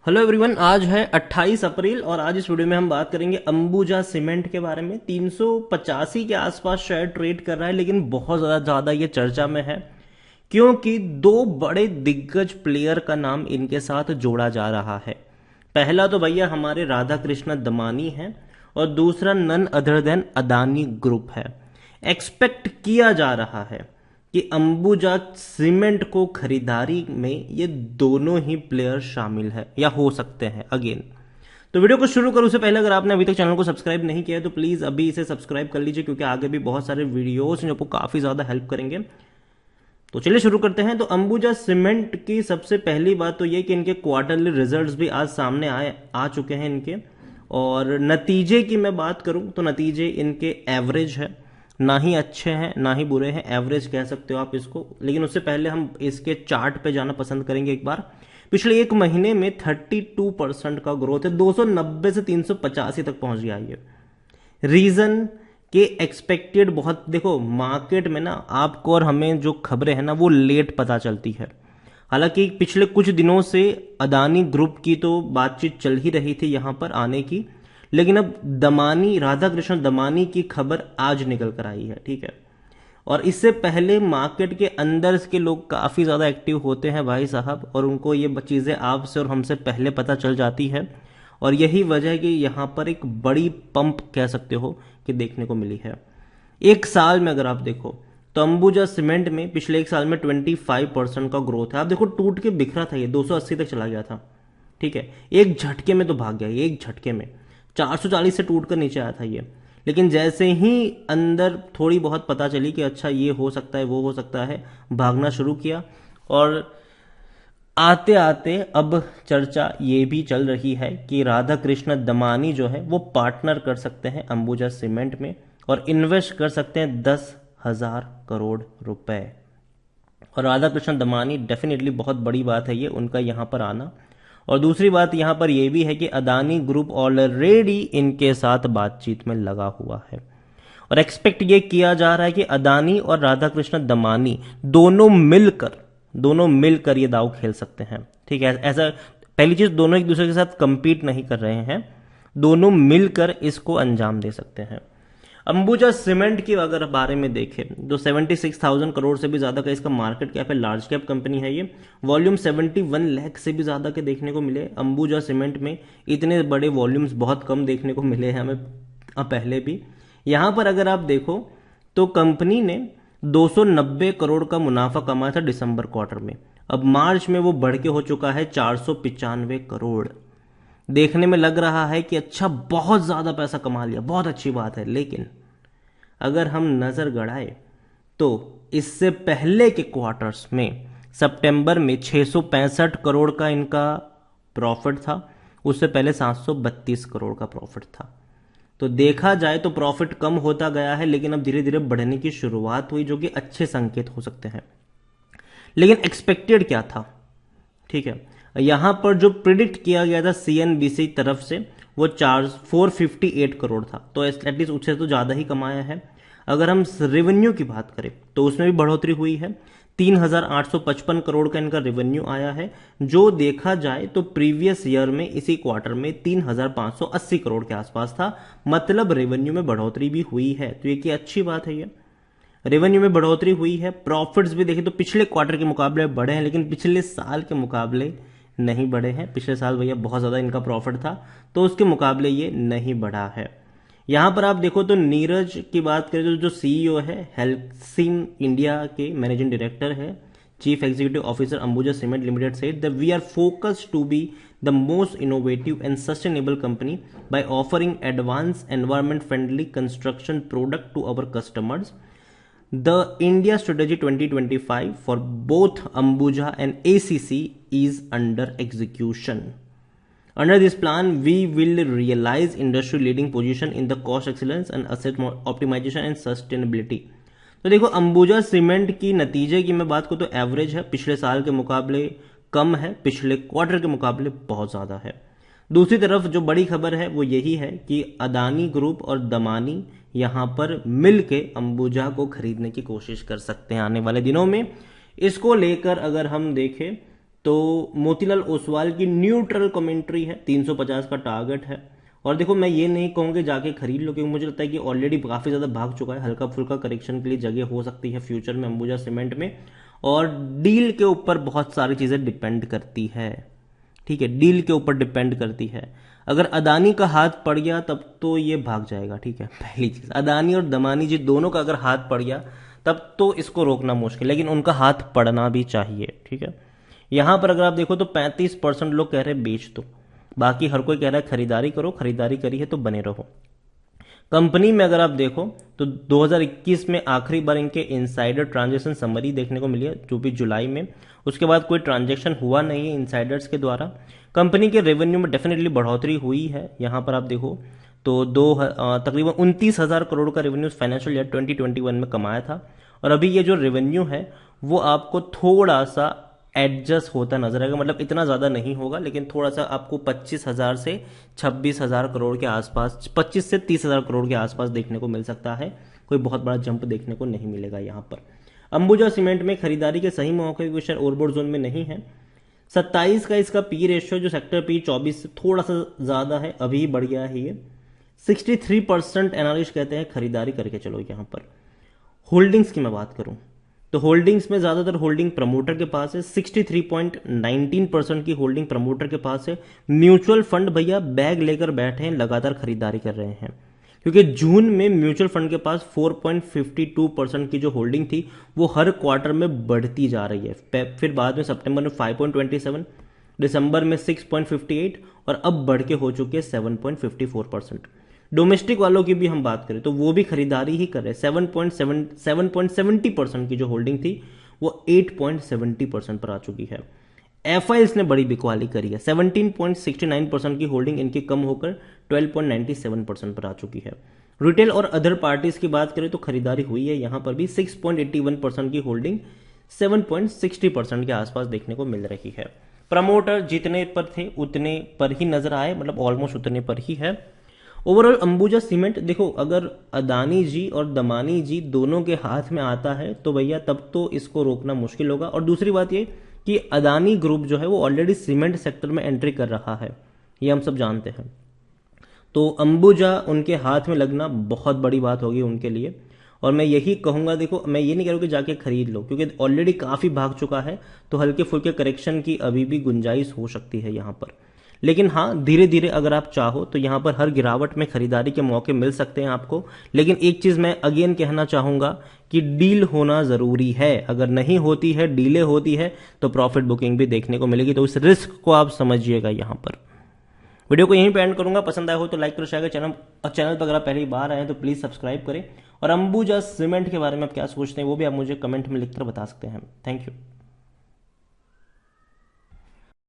Hello everyone, आज है 28 अप्रैल और आज इस वीडियो में हम बात करेंगे अंबुजा सीमेंट के बारे में। 385 के आसपास शेयर ट्रेड कर रहा है, लेकिन बहुत ज़्यादा ये चर्चा में है क्योंकि दो बड़े दिग्गज प्लेयर का नाम इनके साथ जोड़ा जा रहा है। पहला तो भैया हमारे राधा कृष्ण दमानी है और दूसरा none other than Adani group है। एक्सपेक्ट किया जा रहा है कि अंबुजा सीमेंट को खरीदारी में ये दोनों ही प्लेयर शामिल है या हो सकते हैं अगेन। तो वीडियो को शुरू करूं उससे पहले अगर आपने अभी तक चैनल को सब्सक्राइब नहीं किया है तो प्लीज अभी इसे सब्सक्राइब कर लीजिए, क्योंकि आगे भी बहुत सारे वीडियोस हैं जो आपको काफी ज्यादा हेल्प करेंगे। तो चलिए शुरू करते हैं। तो अंबुजा सीमेंट की सबसे पहली बात तो ये कि इनके क्वार्टरली रिजल्ट्स भी आज सामने आ चुके हैं इनके। और नतीजे की मैं बात करूं तो नतीजे इनके एवरेज है, ना ही अच्छे हैं ना ही बुरे हैं, एवरेज कह सकते हो आप इसको। लेकिन उससे पहले हम इसके चार्ट पे जाना पसंद करेंगे एक बार। पिछले एक महीने में 32% का ग्रोथ है, 290 से 385 तक पहुंच गया ये। रीजन के एक्सपेक्टेड बहुत, देखो मार्केट में ना आपको और हमें जो खबरें हैं ना वो लेट पता चलती है। हालांकि पिछले कुछ दिनों से अदानी ग्रुप की तो बातचीत चल ही रही थी यहां पर आने की, लेकिन अब दमानी, राधा कृष्ण दमानी की खबर आज निकल कर आई है, ठीक है। और इससे पहले मार्केट के अंदर के लोग काफी ज्यादा एक्टिव होते हैं भाई साहब, और उनको ये चीजें आपसे और हमसे पहले पता चल जाती है। और यही वजह है कि यहां पर एक बड़ी पंप कह सकते हो कि देखने को मिली है। एक साल में अगर आप देखो तो अंबुजा सीमेंट में पिछले एक साल में 25% का ग्रोथ है। आप देखो टूट के बिखरा था ये, 280 तक चला गया था, ठीक है। एक झटके में तो भाग गया, एक झटके में 440 से टूट कर नीचे आया था ये। लेकिन जैसे ही अंदर थोड़ी बहुत पता चली कि अच्छा ये हो सकता है वो हो सकता है, भागना शुरू किया। और आते आते अब चर्चा ये भी चल रही है कि राधा कृष्ण दमानी जो है वो पार्टनर कर सकते हैं अंबुजा सीमेंट में और इन्वेस्ट कर सकते हैं 10,000 करोड़ रुपए। और राधा कृष्ण दमानी डेफिनेटली बहुत बड़ी बात है ये उनका यहाँ पर आना। और दूसरी बात यहां पर यह भी है कि अदानी ग्रुप ऑलरेडी इनके साथ बातचीत में लगा हुआ है और एक्सपेक्ट ये किया जा रहा है कि अदानी और राधा कृष्ण दमानी दोनों मिलकर ये दाव खेल सकते हैं, ठीक है। ऐसा पहली चीज, दोनों एक दूसरे के साथ कंपीट नहीं कर रहे हैं, दोनों मिलकर इसको अंजाम दे सकते हैं। अंबुजा सीमेंट की अगर बारे में देखें तो 76,000 करोड़ से भी ज्यादा का इसका मार्केट कैप है, लार्ज कैप कंपनी है ये। वॉल्यूम 71 लाख से भी ज्यादा के देखने को मिले। अंबुजा सीमेंट में इतने बड़े वॉल्यूम्स बहुत कम देखने को मिले हैं हमें पहले भी। यहां पर अगर आप देखो तो कंपनी ने 290 करोड़ का मुनाफा कमाया था दिसंबर क्वार्टर में। अब मार्च में वो बढ़ के हो चुका है 495 करोड़। देखने में लग रहा है कि अच्छा बहुत ज्यादा पैसा कमा लिया, बहुत अच्छी बात है। लेकिन अगर हम नजर गड़ाए तो इससे पहले के क्वार्टर्स में सितंबर में 665 करोड़ का इनका प्रॉफिट था, उससे पहले 732 करोड़ का प्रॉफिट था। तो देखा जाए तो प्रॉफिट कम होता गया है, लेकिन अब धीरे धीरे बढ़ने की शुरुआत हुई, जो कि अच्छे संकेत हो सकते हैं। लेकिन एक्सपेक्टेड क्या था, ठीक है। यहां पर जो प्रिडिक्ट किया गया था सीएनबीसी तरफ से वो 458 करोड़ था, तो एटलीस्ट उससे तो ज्यादा ही कमाया है। अगर हम रेवेन्यू की बात करें तो उसमें भी बढ़ोतरी हुई है, 3,855 करोड़ का इनका रेवेन्यू आया है, जो देखा जाए तो प्रीवियस ईयर में इसी क्वार्टर में 3,580 करोड़ के आसपास था। मतलब रेवेन्यू में बढ़ोतरी भी हुई है, तो ये की अच्छी बात है। ये रेवेन्यू में बढ़ोतरी हुई है। प्रॉफिट्स भी देखें तो पिछले क्वार्टर के मुकाबले बढ़े हैं, लेकिन पिछले साल के मुकाबले नहीं बढ़े हैं। पिछले साल भैया बहुत ज्यादा इनका प्रॉफिट था, तो उसके मुकाबले ये नहीं बढ़ा है। यहां पर आप देखो तो नीरज की बात करें तो जो सीईओ है, हेल्सिन इंडिया के मैनेजिंग डायरेक्टर है, chief executive officer Ambuja cement limited said that we are focused to be the most innovative and sustainable company by offering advance environment friendly construction product to our customers. The India Strategy 2025 for both Ambuja and ACC is under execution. Under this plan, we will realize industry-leading position in the cost excellence and asset optimization and sustainability. तो देखो Ambuja cement की नतीजे की मैं बात करूँ तो average है, पिछले साल के मुकाबले कम है, पिछले क्वार्टर के मुकाबले बहुत ज्यादा है। दूसरी तरफ जो बड़ी खबर है वो यही है कि अदानी ग्रुप और दमानी यहां पर मिलके अंबुजा को खरीदने की कोशिश कर सकते हैं आने वाले दिनों में। इसको लेकर अगर हम देखें तो मोतीलाल ओसवाल की न्यूट्रल कमेंट्री है, 350 का टारगेट है। और देखो मैं ये नहीं कहूँगी जाके खरीद लो, क्योंकि मुझे लगता है कि ऑलरेडी काफ़ी ज़्यादा भाग चुका है, हल्का फुल्का करेक्शन के लिए जगह हो सकती है फ्यूचर में अंबुजा सीमेंट में। और डील के ऊपर बहुत सारी चीज़ें डिपेंड करती है, ठीक है, डील के ऊपर डिपेंड करती है। अगर अदानी का हाथ पड़ गया तब तो ये भाग जाएगा, ठीक है, पहली चीज़। अदानी और दमानी जी दोनों का अगर हाथ पड़ गया तब तो इसको रोकना मुश्किल, लेकिन उनका हाथ पड़ना भी चाहिए, ठीक है। यहाँ पर अगर आप देखो तो 35% लोग कह रहे हैं बेच दो, बाकी हर कोई कह रहा है खरीदारी करो, खरीदारी करी है तो बने रहो। कंपनी में अगर आप देखो तो 2021 में आखिरी बार इनके इनसाइडर ट्रांजेक्शन समरी देखने को मिली है, जो भी जुलाई में, उसके बाद कोई ट्रांजेक्शन हुआ नहीं है इनसाइडर्स के द्वारा। कंपनी के रेवेन्यू में डेफिनेटली बढ़ोतरी हुई है, यहाँ पर आप देखो तो तकरीबन 29,000 करोड़ का रेवेन्यू फाइनेंशियल ईयर 2021 में कमाया था। और अभी ये जो रेवेन्यू है वो आपको थोड़ा सा एडजस्ट होता नजर आएगा, मतलब इतना ज़्यादा नहीं होगा, लेकिन थोड़ा सा आपको 25,000 से 26,000 करोड़ के आसपास, 25 से 30,000 करोड़ के आसपास देखने को मिल सकता है। कोई बहुत बड़ा जंप देखने को नहीं मिलेगा यहाँ पर। अंबुजा सीमेंट में खरीदारी के सही मौके के शेयर ओवरबोर्ड जोन में नहीं है। 27 का इसका पी रेशियो जो सेक्टर पी 24 से थोड़ा सा ज़्यादा है, अभी बढ़ गया है ये। 63% एनालिस्ट कहते हैं खरीदारी करके चलो। यहाँ पर होल्डिंग्स की मैं बात करूं तो होल्डिंग्स में ज्यादातर होल्डिंग प्रमोटर के पास है, 63.19% की होल्डिंग प्रमोटर के पास है। म्यूचुअल फंड भैया बैग लेकर बैठे हैं, लगातार खरीदारी कर रहे हैं, क्योंकि जून में म्यूचुअल फंड के पास 4.52% की जो होल्डिंग थी वो हर क्वार्टर में बढ़ती जा रही है। फिर बाद में सितंबर में 5.27, दिसंबर में 6.58 और अब बढ़ के हो चुके हैं 7.54%। डोमेस्टिक वालों की भी हम बात करें तो वो भी खरीदारी ही कर रहे हैं। 7.70% की जो होल्डिंग थी वो 8.70% पर आ चुकी है। एफआईएस ने बड़ी बिकवाली करी है, 17.69% की होल्डिंग इनकी कम होकर 12.97% पर आ चुकी है। रिटेल और अदर पार्टीज की बात करें तो खरीदारी हुई है, यहां पर भी 6.81% की होल्डिंग 7.60% के आसपास देखने को मिल रही है। प्रमोटर जितने पर थे उतने पर ही नजर आए, मतलब ऑलमोस्ट उतने पर ही है। ओवरऑल अंबुजा सीमेंट देखो, अगर अदानी जी और दमानी जी दोनों के हाथ में आता है तो भैया तब तो इसको रोकना मुश्किल होगा। और दूसरी बात ये कि अदानी ग्रुप जो है वो ऑलरेडी सीमेंट सेक्टर में एंट्री कर रहा है, ये हम सब जानते हैं। तो अंबुजा उनके हाथ में लगना बहुत बड़ी बात होगी उनके लिए। और मैं यही कहूंगा, देखो मैं ये नहीं कह रहा हूं कि जाके खरीद लो, क्योंकि ऑलरेडी काफी भाग चुका है, तो हल्के फुल्के करेक्शन की अभी भी गुंजाइश हो सकती है यहाँ पर। लेकिन हाँ, धीरे धीरे अगर आप चाहो तो यहाँ पर हर गिरावट में खरीदारी के मौके मिल सकते हैं आपको। लेकिन एक चीज मैं अगेन कहना चाहूंगा कि डील होना जरूरी है। अगर नहीं होती है, डीले होती है, तो प्रॉफिट बुकिंग भी देखने को मिलेगी। तो इस रिस्क को आप समझिएगा यहाँ पर। वीडियो को यहीं पे एंड करूंगा। पसंद आया हो तो लाइक करो, शेयर करो। चैनल पर अगर आप पहली बार आए हैं तो प्लीज सब्सक्राइब करें। और अंबुजा सीमेंट के बारे में आप क्या सोचते हैं वो भी आप मुझे कमेंट में लिखकर बता सकते हैं। Thank you.